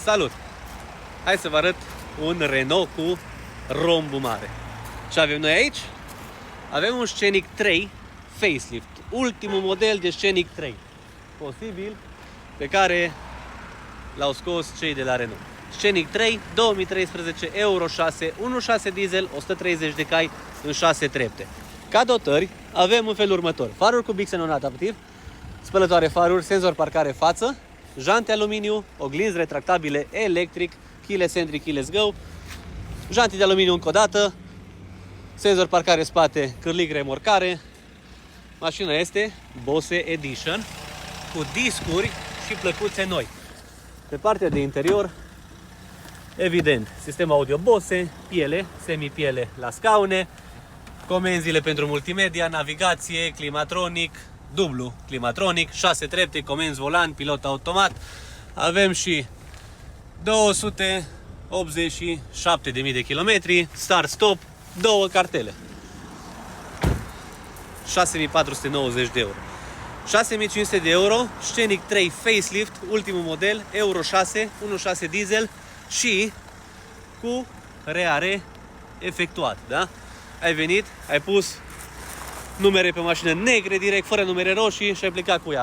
Salut! Hai să vă arăt un Renault cu rombul mare. Ce avem noi aici? Avem un Scenic 3 facelift, ultimul model de Scenic 3 posibil, pe care l-au scos cei de la Renault. Scenic 3 2013, Euro 6, 1.6 diesel, 130 de cai în 6 trepte. Ca dotări avem în felul următor: faruri cu bic xenonat adaptiv, spălătoare faruri, senzor parcare față, jante aluminiu, oglinzi retractabile electric, keyless entry, keyless go, jante de aluminiu încă o dată, senzor parcare spate, cârlig remorcare. Mașina este Bose Edition cu discuri și plăcuțe noi. Pe partea de interior, evident, sistem audio Bose, piele, semi-piele la scaune, comenzile pentru multimedia, navigație, climatronic, dublu climatronic, 6 trepte, comenzi volan, pilot automat. Avem și 287.000 de kilometri, start-stop, două cartele. 6.490 de euro. 6.500 de euro, Scenic 3 facelift, ultimul model, Euro 6, 1.6 diesel și cu reare efectuat, da? Ai venit, ai pus numere pe mașină negre direct, fără numere roșii și ai plecat cu ea.